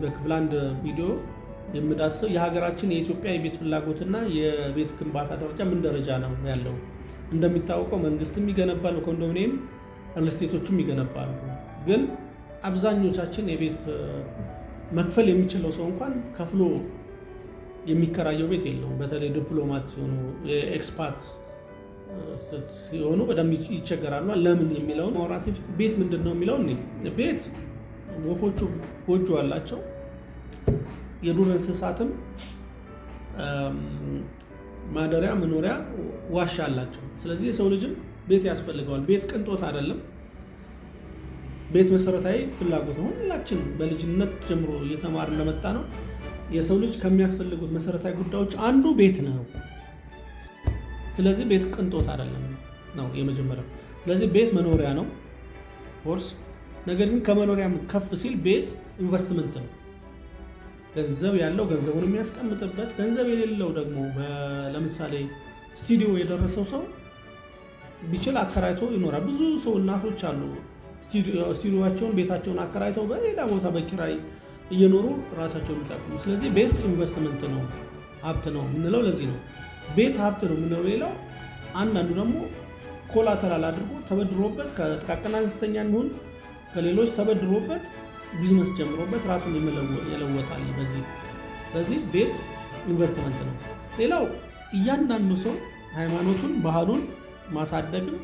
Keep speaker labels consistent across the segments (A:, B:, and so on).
A: በክፍል አንድ ቪዲዮ የምዳስሰው የሀገራችን የኢትዮጵያ የቤት ፍላጎትና የቤት ግንባታ ደረጃ ምን ደረጃ ነው ያለው። እንደሚታወቀው መንግስትም ይገነባል፣ ኮንዶሚኒየም ሪልስቴቶችም ይገነባሉ። ግን አብዛኞቻችን የቤት መክፈል የሚችለው ሰው እንኳን ከፍሎ የሚከራየው ቤት የለውም። በተለይ ዲፕሎማት ሲሆኑ ኤክስፓትስ ሲሆኑ በደንብ ይቸገራሉ። ለምን የሚለውን ማውራት ቤት ምንድን ነው የሚለውን ቤት ወፎቹ ጎጆ አላቸው፣ የዱር እንስሳትም ማደሪያ መኖሪያ ዋሻ አላቸው። ስለዚህ የሰው ልጅም ቤት ያስፈልገዋል። ቤት ቅንጦት አይደለም። ቤት መሰረታዊ ፍላጎት ነው። ሁላችን በልጅነት ጀምሮ እየተማር እንደመጣ ነው የሰው ልጅ ከሚያስፈልጉት መሰረታዊ ጉዳዮች አንዱ ቤት ነው። ስለዚህ ቤት ቅንጦት አይደለም ነው የመጀመሪያው። ስለዚህ ቤት መኖሪያ ነው ፎርስ። ነገር ግን ከመኖሪያም ከፍ ሲል ቤት ኢንቨስትመንት ነው። ገንዘብ ያለው ገንዘቡን የሚያስቀምጥበት፣ ገንዘብ የሌለው ደግሞ ለምሳሌ ስቱዲዮ የደረሰው ሰው ቢችል አከራይቶ ይኖራል። ብዙ ሰው እናቶች አሉ ስቱዲዮቸውን ቤታቸውን አከራይተው በሌላ ቦታ በኪራይ እየኖሩ ራሳቸውን የሚጠቅሙ። ስለዚህ ቤት ኢንቨስትመንት ነው፣ ሀብት ነው የምንለው ለዚህ ነው። ቤት ሀብት ነው የምንለው። ሌላው አንዳንዱ ደግሞ ኮላተራል አድርጎ ተበድሮበት ከጥቃቅንና አነስተኛ የሚሆን ከሌሎች ተበድሮበት ቢዝነስ ጀምሮበት ራሱን ይለወጣል። በዚህ ቤት ኢንቨስትመንት ነው። ሌላው እያንዳንዱ ሰው ሃይማኖቱን ባህሉን ማሳደግም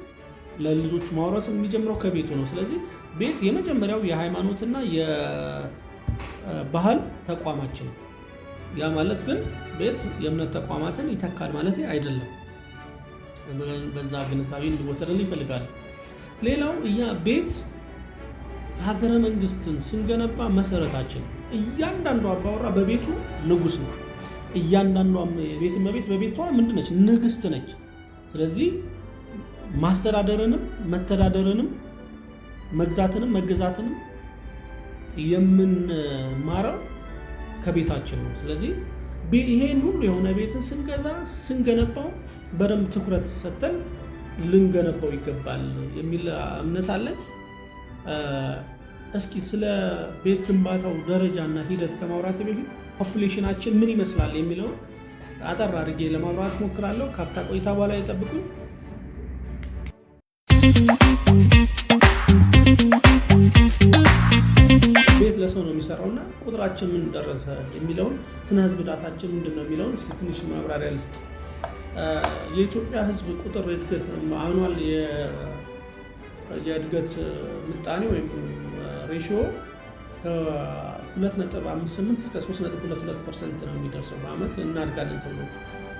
A: ለልጆቹ ማውረስ የሚጀምረው ከቤቱ ነው። ስለዚህ ቤት የመጀመሪያው የሃይማኖትና የባህል ተቋማችን ነው። ያ ማለት ግን ቤት የእምነት ተቋማትን ይተካል ማለት አይደለም። በዛ ግንዛቤ እንዲወሰድልን ይፈልጋል። ሌላው ቤት ሀገረ መንግስትን ስንገነባ መሰረታችን እያንዳንዱ አባወራ በቤቱ ንጉስ ነው። እያንዳንዱ ቤት እመቤት በቤቷ ምንድነች? ንግስት ነች። ስለዚህ ማስተዳደርንም መተዳደርንም መግዛትንም መገዛትንም የምንማረው ከቤታችን ነው። ስለዚህ ይሄን ሁሉ የሆነ ቤትን ስንገነባው በደንብ ትኩረት ሰጥተን ልንገነባው ይገባል የሚል እምነት አለን። እስኪ ስለ ቤት ግንባታው ደረጃና ሂደት ከማውራት በፊት ፖፑሌሽናችን ምን ይመስላል የሚለው አጠር አድርጌ ለማውራት ሞክራለሁ። ካፍታ ቆይታ በኋላ ይጠብቁኝ። ቤት ለሰው ነው የሚሰራውና ቁጥራችን ምን ደረሰ የሚለውን ስነ ህዝብ ዳታችን ምንድነው የሚለውን እስኪ ትንሽ ማብራሪያ ልስጥ። የኢትዮጵያ ህዝብ ቁጥር እድገት አኑዋል የእድገት ምጣኔ ወይም ሬሽዮ ከ2.58 እስከ 3.22% ነው የሚደርሰው። በአመት እናድጋለን ተብሎ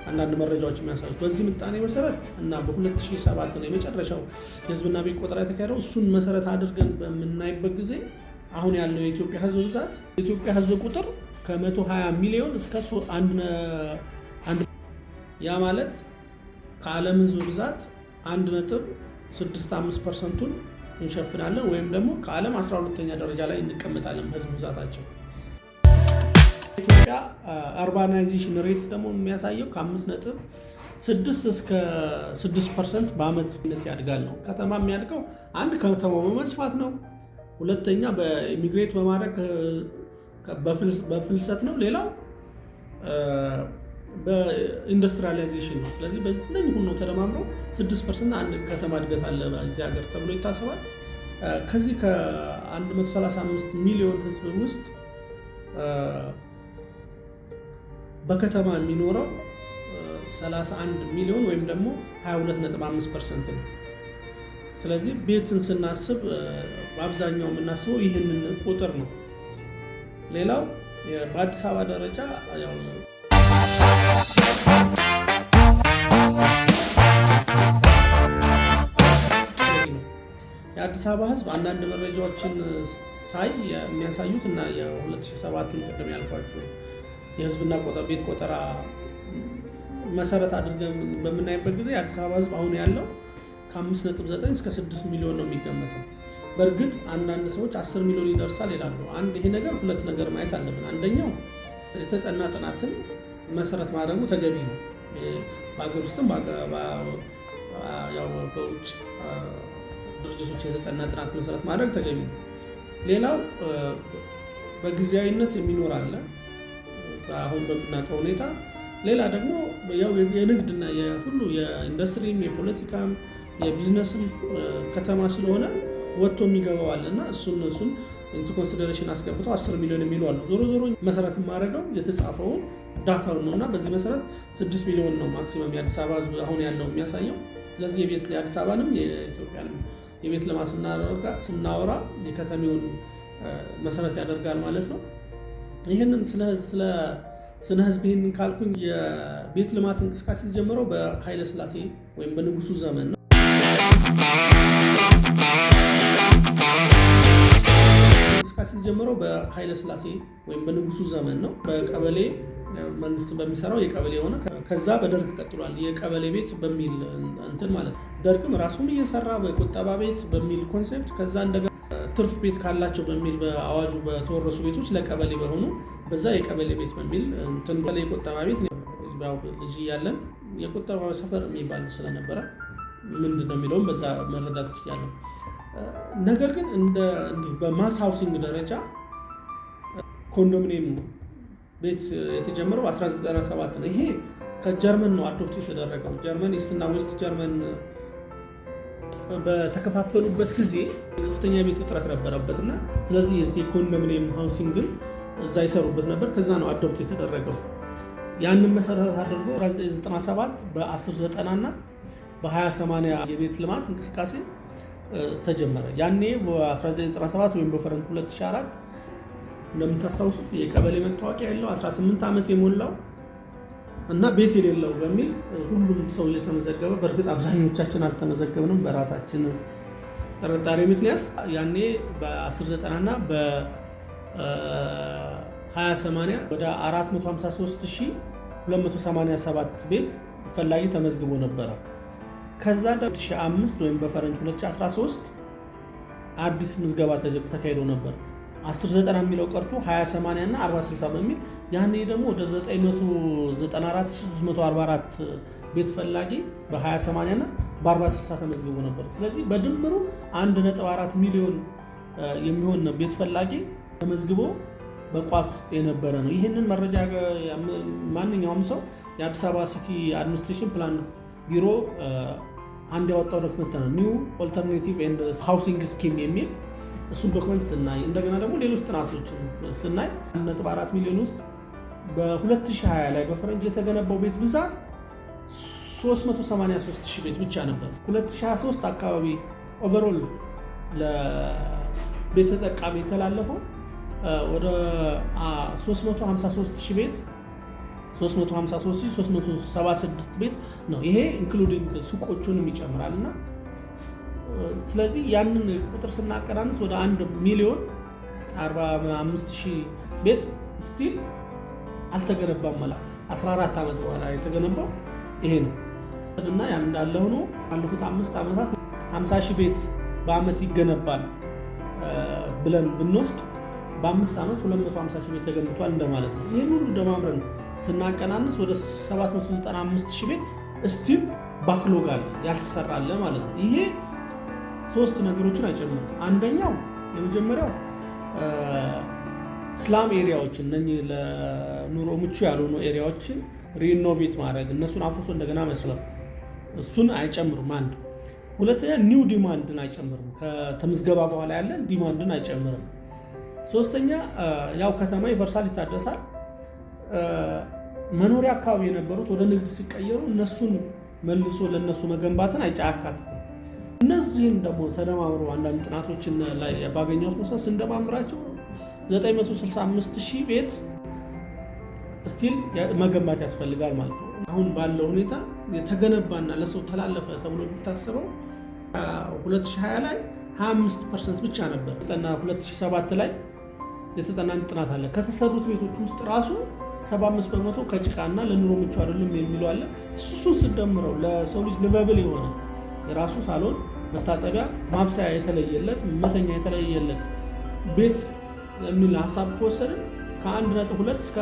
A: አንዳንድ መረጃዎች የሚያሳዩት በዚህ ምጣኔ መሰረት እና በ2007 ነው የመጨረሻው የህዝብና ቤት ቆጠራ የተካሄደው። እሱን መሰረት አድርገን በምናይበት ጊዜ አሁን ያለው የኢትዮጵያ ህዝብ ብዛት የኢትዮጵያ ህዝብ ቁጥር ከ120 ሚሊዮን እስከ 1 ያ ማለት ከዓለም ህዝብ ብዛት 1.65%ን እንሸፍናለን ወይም ደግሞ ከዓለም 12ኛ ደረጃ ላይ እንቀመጣለን ህዝብ ብዛታቸው። ኢትዮጵያ አርባናይዜሽን ሬት ደግሞ የሚያሳየው ከ5.6 እስከ 6% በአመት ያድጋል ነው። ከተማ የሚያድገው አንድ ከተማው በመስፋት ነው። ሁለተኛ በኢሚግሬት በማድረግ በፍልሰት ነው። ሌላው በኢንዱስትሪያላይዜሽን ነው። ስለዚህ በዚህ ሁሉ ተደማምሮ 6% አንድ ከተማ እድገት አለ በዚህ ሀገር ተብሎ ይታሰባል። ከዚህ ከ135 ሚሊዮን ህዝብ ውስጥ በከተማ የሚኖረው 31 ሚሊዮን ወይም ደግሞ 22.5% ነው። ስለዚህ ቤትን ስናስብ በአብዛኛው የምናስበው ይህንን ቁጥር ነው። ሌላው በአዲስ አበባ ደረጃ የአዲስ አበባ ህዝብ አንዳንድ መረጃዎችን ሳይ የሚያሳዩት እና የ2007ቱን ቅድም ያልኳችሁ የህዝብና ቤት ቆጠራ መሰረት አድርገን በምናይበት ጊዜ የአዲስ አበባ ህዝብ አሁን ያለው ከ5.9 እስከ 6 ሚሊዮን ነው የሚገመተው። በእርግጥ አንዳንድ ሰዎች 10 ሚሊዮን ይደርሳል ይላሉ። ይሄ ነገር ሁለት ነገር ማየት አለብን። አንደኛው የተጠና ጥናትን መሰረት ማድረጉ ተገቢ ነው። በአገር ውስጥም በውጭ ድርጅቶች የተጠና ጥናት መሰረት ማድረግ ተገቢ ነው። ሌላው በጊዜያዊነት የሚኖር አለ አሁን በምናውቀው ሁኔታ። ሌላ ደግሞ የንግድና የሁሉ የኢንዱስትሪም የፖለቲካም የቢዝነስም ከተማ ስለሆነ ወጥቶ የሚገባው አለና እሱን ኢንቱ ኮንሲደሬሽን አስገብተው 10 ሚሊዮን የሚሉ አሉ። ዞሮ መሰረት ማድረገው የተጻፈውን ዳታውን ነውና በዚህ መሰረት 6 ሚሊዮን ነው ማክሲመም የአዲስ አበባ ህዝብ አሁን ያለው የሚያሳየው። ስለዚህ የአዲስ አበባንም የኢትዮጵያንም የቤት ልማት ስናወራ የከተሜውን መሰረት ያደርጋል ማለት ነው። ይህንን ስለ ህዝብ ይህንን ካልኩኝ የቤት ልማት እንቅስቃሴ የተጀመረው በኃይለ ሥላሴ ወይም በንጉሱ ዘመን ነው። እንቅስቃሴ የተጀመረው በኃይለ ሥላሴ ወይም በንጉሱ ዘመን ነው። በቀበሌ መንግስት በሚሰራው የቀበሌ ሆነ። ከዛ በደርግ ቀጥሏል የቀበሌ ቤት በሚል እንትን ማለት ነው። ደርግም ራሱም እየሰራ በቁጠባ ቤት በሚል ኮንሴፕት ከዛ እንደገና ትርፍ ቤት ካላቸው በሚል በአዋጁ በተወረሱ ቤቶች ለቀበሌ በሆኑ በዛ የቀበሌ ቤት በሚል እንትን የቁጠባ ቤት ልጅ እያለን የቁጠባ ሰፈር የሚባል ስለነበረ ምንድን ነው የሚለውም በዛ መረዳት ይችላለን። ነገር ግን እንዲህ በማስ ሃውሲንግ ደረጃ ኮንዶሚኒየም ቤት የተጀመረው 1997 ነው። ይሄ ከጀርመን ነው አዶፕት የተደረገው። ጀርመን ኢስትና ዌስት ጀርመን በተከፋፈሉበት ጊዜ ከፍተኛ ቤት እጥረት ነበረበትና ስለዚህ የኮንዶሚኒየም ሃውሲንግን እዛ ይሰሩበት ነበር። ከዛ ነው አዶፕት የተደረገው። ያንን መሰረት አድርጎ 1997 በ1090 እና በ2080 የቤት ልማት እንቅስቃሴ ተጀመረ። ያኔ በ1997 ወይም በፈረንጅ 2004 እንደምታስታውሱት የቀበሌ መታወቂያ ያለው 18 ዓመት የሞላው እና ቤት የሌለው በሚል ሁሉም ሰው እየተመዘገበ፣ በእርግጥ አብዛኞቻችን አልተመዘገብንም በራሳችን ጥርጣሬ ምክንያት። ያኔ በ1090 እና በ2080 ወደ 453287 ቤት ፈላጊ ተመዝግቦ ነበረ። ከዛ 2005 ወይም በፈረንጅ 2013 አዲስ ምዝገባ ተካሂዶ ነበር። 1090 የሚለው ቀርቶ 2080 እና 4060 በሚል ያኔ ደግሞ ወደ 994344 ቤት ፈላጊ በ2080 እና በ4060 ተመዝግቦ ነበር። ስለዚህ በድምሩ 1.4 ሚሊዮን የሚሆን ቤት ፈላጊ ተመዝግቦ በቋት ውስጥ የነበረ ነው። ይህንን መረጃ ማንኛውም ሰው የአዲስ አበባ ሲቲ አድሚኒስትሬሽን ፕላን ቢሮ አንድ ያወጣው ዶክመንት ነው፣ ኒው ኦልተርኔቲቭ ኤንድ ሃውሲንግ ስኪም የሚል። እሱን ዶክመንት ስናይ እንደገና ደግሞ ሌሎች ጥናቶችን ስናይ 1.4 ሚሊዮን ውስጥ በ2020 ላይ በፈረንጅ የተገነባው ቤት ብዛት 383,000 ቤት ብቻ ነበር። 2023 አካባቢ ኦቨርኦል ለቤት ተጠቃሚ የተላለፈው ወደ 353,000 ቤት 353,376 ቤት ነው። ይሄ ኢንክሉዲንግ ሱቆቹንም ይጨምራል እና ስለዚህ ያንን ቁጥር ስናቀናንስ ወደ 1,045,000 ቤት ስቲል አልተገነባም ማለት 14 ዓመት በኋላ የተገነባው ይሄ ነው እና ያን እንዳለ ሆኖ ባለፉት 5 ዓመታት 50,000 ቤት በአመት ይገነባል ብለን ብንወስድ በ5 ዓመት 250,000 ቤት ተገንብቷል እንደማለት ነው። ይህን ሁሉ ደማምረን ስናቀናንስ ወደ 795,000 ቤት ስቲል ባክሎግ አለ ያልተሰራለ ማለት ነው። ይሄ ሶስት ነገሮችን አይጨምርም። አንደኛው የመጀመሪያው ስላም ኤሪያዎችን እነኚህ ለኑሮ ምቹ ያልሆኑ ኤሪያዎችን ሪኖቬት ማድረግ፣ እነሱን አፍርሶ እንደገና መስራት፣ እሱን አይጨምርም። አንድ ሁለተኛ ኒው ዲማንድን አይጨምርም። ከተምዝገባ በኋላ ያለ ዲማንድን አይጨምርም። ሶስተኛ ያው ከተማ ይፈርሳል፣ ይታደሳል። መኖሪያ አካባቢ የነበሩት ወደ ንግድ ሲቀየሩ እነሱን መልሶ ለነሱ መገንባትን አያካትትም። እነዚህን ደግሞ ተደማምሮ አንዳንድ ጥናቶችን ላይ ባገኘሁት መሰረት ስንደማምራቸው 965,000 ቤት ስቲል መገንባት ያስፈልጋል ማለት ነው። አሁን ባለው ሁኔታ የተገነባና ለሰው ተላለፈ ተብሎ የሚታሰበው 2020 ላይ 25% ብቻ ነበር። ጠና 2007 ላይ የተጠና ጥናት አለ። ከተሰሩት ቤቶች ውስጥ ራሱ 75 በመቶ ከጭቃና ለኑሮ ምቹ አይደለም የሚሉ አለ። እሱን ስደምረው ለሰው ልጅ ልበብል የሆነ የራሱ ሳሎን፣ መታጠቢያ፣ ማብሰያ የተለየለት፣ መተኛ የተለየለት ቤት የሚል ሀሳብ ከወሰድን ከ1.2 እስከ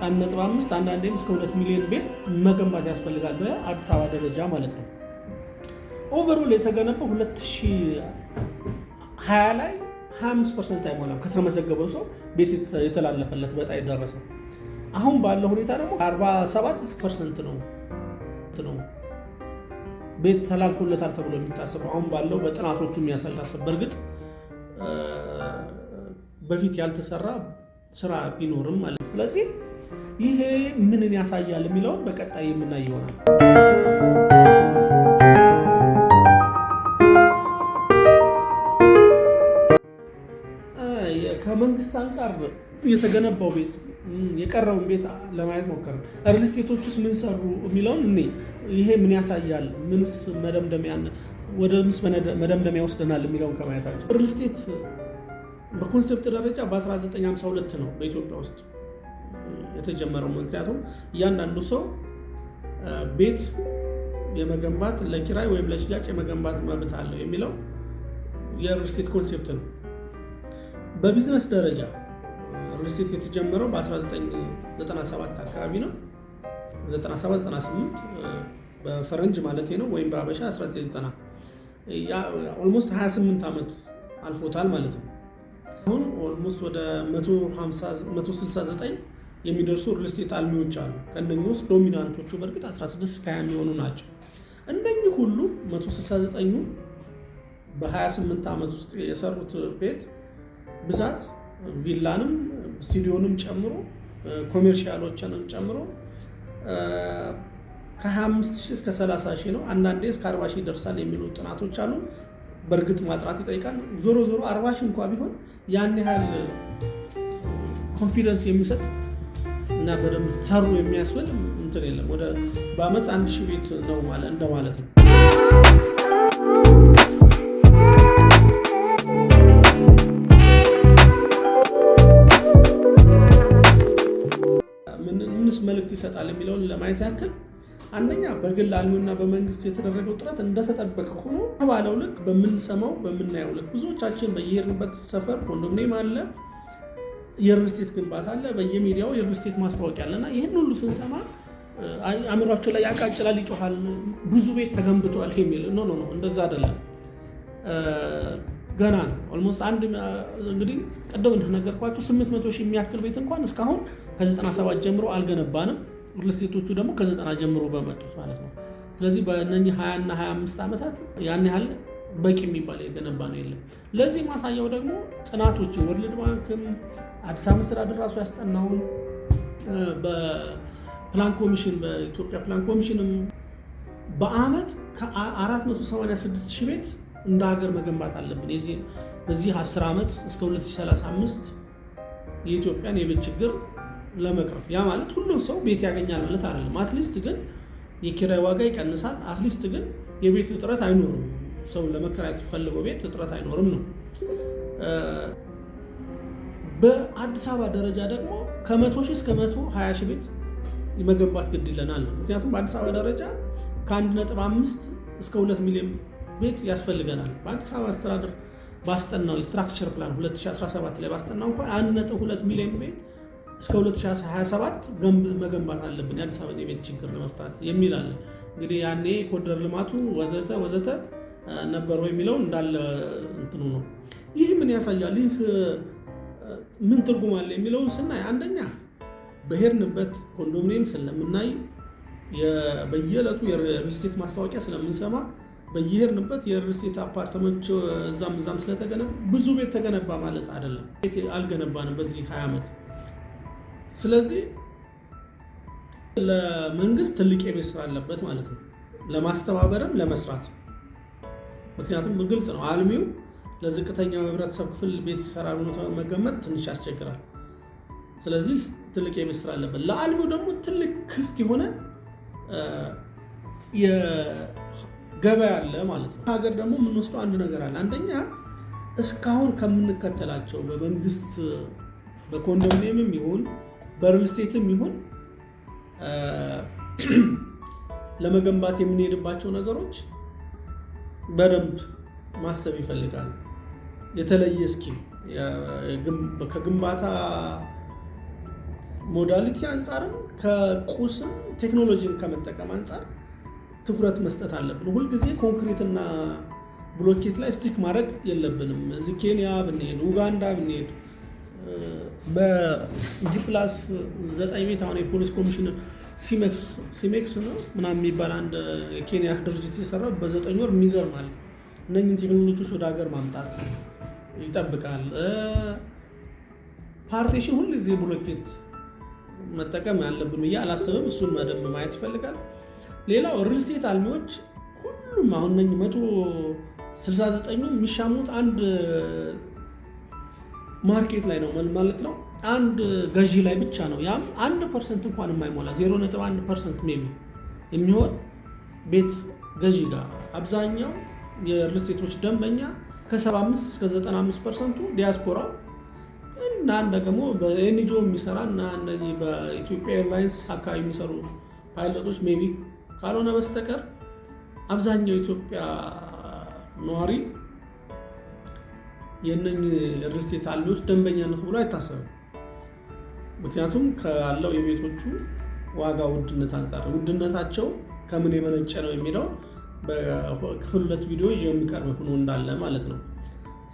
A: 1.5 አንዳንዴም እስከ 2 ሚሊዮን ቤት መገንባት ያስፈልጋል በአዲስ አበባ ደረጃ ማለት ነው። ኦቨርኦል የተገነባው 2020 ላይ 25% አይሞላም ከተመዘገበው ሰው ቤት የተላለፈለት በጣ የደረሰው። አሁን ባለው ሁኔታ ደግሞ 47% ነው ቤት ተላልፎለታል ተብሎ የሚታሰበው አሁን ባለው በጥናቶቹ የሚያሳልፍ። በእርግጥ በፊት ያልተሰራ ስራ ቢኖርም ማለት ነው። ስለዚህ ይሄ ምንን ያሳያል የሚለውን በቀጣይ የምናይ ይሆናል። ከመንግስት አንጻር የተገነባው ቤት የቀረውን ቤት ለማየት ሞከርን። ሪል ስቴቶችስ ምን ሰሩ የሚለውን ይሄ ምን ያሳያል፣ ምንስ መደምደሚያ ወስደናል የሚለውን ከማየታቸው ሪል ስቴት በኮንሴፕት ደረጃ በ1952 ነው በኢትዮጵያ ውስጥ የተጀመረው። ምክንያቱም እያንዳንዱ ሰው ቤት የመገንባት ለኪራይ ወይም ለሽያጭ የመገንባት መብት አለው የሚለው የሪል ስቴት ኮንሴፕት ነው። በቢዝነስ ደረጃ ሪል ስቴት የተጀመረው በ1997 አካባቢ ነው። 97-98 በፈረንጅ ማለት ነው፣ ወይም በአበሻ 1990 ኦልሞስት 28 ዓመት አልፎታል ማለት ነው። አሁን ኦልሞስት ወደ 169 የሚደርሱ ሪል ስቴት አልሚዎች አሉ። ከእነኚህ ውስጥ ዶሚናንቶቹ በእርግጥ 16-20 የሚሆኑ ናቸው። እነኚህ ሁሉ 169ኙ በ28 ዓመት ውስጥ የሰሩት ቤት ብዛት ቪላንም ስቱዲዮንም ጨምሮ ኮሜርሻሎችንም ጨምሮ ከ25,000 እስከ 30,000 ነው። አንዳንዴ እስከ 40,000 ይደርሳል የሚሉ ጥናቶች አሉ። በእርግጥ ማጥራት ይጠይቃል። ዞሮ 40,000 እንኳ ቢሆን ያን ያህል ኮንፊደንስ የሚሰጥ እና በደንብ ሰሩ የሚያስብል እንትን የለም። ወደ በአመት 1,000 ቤት ነው እንደማለት ነው። ምንስ መልእክት ይሰጣል የሚለውን ለማየት ያክል አንደኛ በግል አልሚውና በመንግስት የተደረገው ጥረት እንደተጠበቀ ሆኖ ከባለው ልክ በምንሰማው በምናየው ልክ ብዙዎቻችን በየሄድንበት ሰፈር ኮንዶሚኒየም አለ፣ የሪል ስቴት ግንባታ አለ፣ በየሚዲያው የሪል ስቴት ማስታወቂያ አለና ይህን ሁሉ ስንሰማ አእምሯቸው ላይ ያቃጭላል፣ ይጮሃል፣ ብዙ ቤት ተገንብቷል የሚል ኖ እንደዛ አይደለም። ገና ነው። ኦልሞስት እንግዲህ ቀደም እንደነገርኳችሁ 800,000 የሚያክል ቤት እንኳን እስካሁን ከ97 ጀምሮ አልገነባንም። ሪል ስቴቶቹ ደግሞ ከ90 ጀምሮ በመጡት ማለት ነው። ስለዚህ በእነኚህ 20 እና 25 ዓመታት ያን ያህል በቂ የሚባል የገነባ ነው የለም። ለዚህ ማሳያው ደግሞ ጥናቶች ወርልድ ባንክም አዲስ አበባ መስተዳድር ራሱ ያስጠናውን በፕላን ኮሚሽን በኢትዮጵያ ፕላን ኮሚሽንም በአመት ከ486,000 ቤት እንደ ሀገር መገንባት አለብን በዚህ 10 ዓመት እስከ 2035 የኢትዮጵያን የቤት ችግር ለመቅረፍ። ያ ማለት ሁሉም ሰው ቤት ያገኛል ማለት አይደለም። አትሊስት ግን የኪራይ ዋጋ ይቀንሳል። አትሊስት ግን የቤት እጥረት አይኖርም። ሰው ለመከራየት የሚፈልገው ቤት እጥረት አይኖርም ነው። በአዲስ አበባ ደረጃ ደግሞ ከ100,000 እስከ 120,000 ቤት መገንባት ግድ ይለናል። ምክንያቱም በአዲስ አበባ ደረጃ ከ1.5 እስከ 2 ሚሊዮን ቤት ያስፈልገናል። በአዲስ አበባ አስተዳደር ባስጠናው የስትራክቸር ፕላን 2017 ላይ ባስጠናው እንኳን 1.2 ሚሊዮን ቤት እስከ 2027 መገንባት አለብን የአዲስ አበባ የቤት ችግር ለመፍታት የሚል አለ። እንግዲህ ያኔ ኮሪደር ልማቱ ወዘተ ነበረው የሚለው እንዳለ እንትኑ ነው። ይህ ምን ያሳያል? ይህ ምን ትርጉም አለ የሚለውን ስናይ አንደኛ በሄድንበት ኮንዶሚኒየም ስለምናይ በየዕለቱ የሪል ስቴት ማስታወቂያ ስለምንሰማ በየሄድንበት የሪል ስቴት አፓርትመንት እዛም ስለተገነባ ብዙ ቤት ተገነባ ማለት አይደለም። ቤት አልገነባንም በዚህ 20 ዓመት። ስለዚህ ለመንግስት ትልቅ የቤት ስራ አለበት ማለት ነው፣ ለማስተባበርም ለመስራት። ምክንያቱም ግልጽ ነው አልሚው ለዝቅተኛው የህብረተሰብ ክፍል ቤት ይሰራል ብሎ መገመት ትንሽ ያስቸግራል። ስለዚህ ትልቅ የቤት ስራ አለበት። ለአልሚው ደግሞ ትልቅ ክፍት የሆነ ገበያ አለ ማለት ነው። ሀገር ደግሞ የምንወስደው አንድ ነገር አለ። አንደኛ እስካሁን ከምንከተላቸው በመንግስት በኮንዶሚኒየምም ይሁን በሪል ስቴትም ይሁን ለመገንባት የምንሄድባቸው ነገሮች በደንብ ማሰብ ይፈልጋል። የተለየ ስኪል ከግንባታ ሞዳሊቲ አንጻርም ከቁስም ቴክኖሎጂን ከመጠቀም አንጻር ትኩረት መስጠት አለብን። ሁልጊዜ ኮንክሪት እና ብሎኬት ላይ ስቲክ ማድረግ የለብንም። እዚህ ኬንያ ብንሄድ፣ ኡጋንዳ ብንሄድ በጂ+9 ቤት አሁን የፖሊስ ኮሚሽን ሲሜክስ ነው ምናምን የሚባል አንድ የኬንያ ድርጅት የሰራው በ9 ወር የሚገርማል። እነኝህን ቴክኖሎጂዎች ወደ ሀገር ማምጣት ይጠብቃል። ፓርቴሽን ሁልጊዜ ብሎኬት መጠቀም ያለብን ብዬ አላስብም። እሱን መደብ ማየት ይፈልጋል። ሌላው ሪል ስቴት አልሚዎች ሁሉም አሁን 169 የሚሻሙት አንድ ማርኬት ላይ ነው ማለት ነው። አንድ ገዢ ላይ ብቻ ነው። ያም 1% እንኳን የማይሞላ 0.1% ሜቢ የሚሆን ቤት ገዢ ጋር አብዛኛው የሪል ስቴቶች ደንበኛ ከ75 እስከ 95% ዲያስፖራው እና ደግሞ በኤንጂኦ የሚሰራ እና እነዚህ በኢትዮጵያ ኤርላይንስ አካባቢ የሚሰሩ ፓይለቶች ሜቢ ካልሆነ በስተቀር አብዛኛው ኢትዮጵያ ነዋሪ የነኚህ ሪል ስቴት አልሚዎች ደንበኛነት ብሎ አይታሰብም። ምክንያቱም ካለው የቤቶቹ ዋጋ ውድነት አንጻር ውድነታቸው ከምን የመነጨ ነው የሚለው በክፍል 2 ቪዲዮ የሚቀርብ ሆኖ እንዳለ ማለት ነው።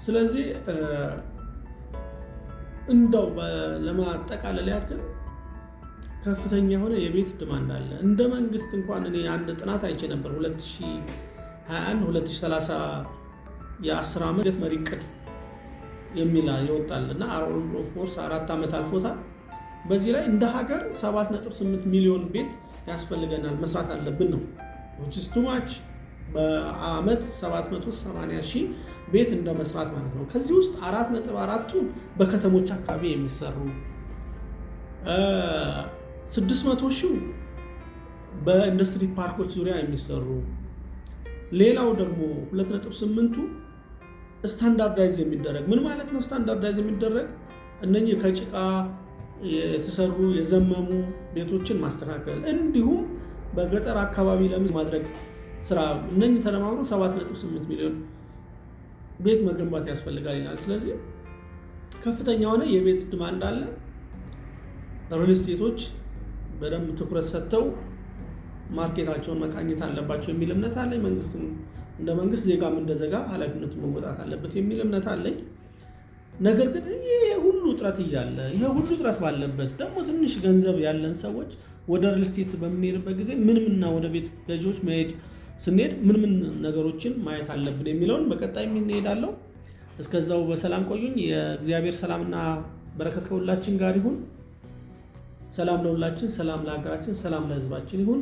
A: ስለዚህ እንደው ለማጠቃለል ያክል ከፍተኛ የሆነ የቤት ድማንድ አለ። እንደ መንግስት እንኳን እኔ አንድ ጥናት አይቼ ነበር 2021 2030 የ10 ዓመት መሪ ዕቅድ የሚል ይወጣል እና ኦፍ ኮርስ 4 ዓመት አልፎታል። በዚህ ላይ እንደ ሀገር 7.8 ሚሊዮን ቤት ያስፈልገናል መስራት አለብን ነው which is too much። በአመት 780,000 ቤት እንደ መስራት ማለት ነው። ከዚህ ውስጥ 4.4ቱ በከተሞች አካባቢ የሚሰሩ 600,000 በኢንዱስትሪ ፓርኮች ዙሪያ የሚሰሩ፣ ሌላው ደግሞ 2.8ቱ ስታንዳርዳይዝ የሚደረግ ምን ማለት ነው? ስታንዳርዳይዝ የሚደረግ እነኚህ ከጭቃ የተሰሩ የዘመሙ ቤቶችን ማስተካከል እንዲሁም በገጠር አካባቢ ለማድረግ ስራ እነኚህ ተደማምሮ 7.8 ሚሊዮን ቤት መገንባት ያስፈልጋል ይላል። ስለዚህ ከፍተኛ የሆነ የቤት ድማንድ አለ። ሪል ስቴቶች በደንብ ትኩረት ሰጥተው ማርኬታቸውን መቃኘት አለባቸው የሚል እምነት አለኝ። መንግስትም እንደ መንግስት ዜጋም እንደ ዜጋ ኃላፊነቱን መወጣት አለበት የሚል እምነት አለኝ። ነገር ግን ይሄ ሁሉ ጥረት እያለ ይሄ ሁሉ ጥረት ባለበት ደግሞ ትንሽ ገንዘብ ያለን ሰዎች ወደ ሪል ስቴት በምንሄድበት ጊዜ ምንምና ወደ ቤት ገዢዎች መሄድ ስንሄድ ምን ነገሮችን ማየት አለብን የሚለውን በቀጣይ እንሄዳለን። እስከዛው በሰላም ቆዩኝ። የእግዚአብሔር ሰላምና በረከት ከሁላችን ጋር ይሁን። ሰላም ለሁላችን፣ ሰላም ለሀገራችን፣ ሰላም ለሕዝባችን ይሁን።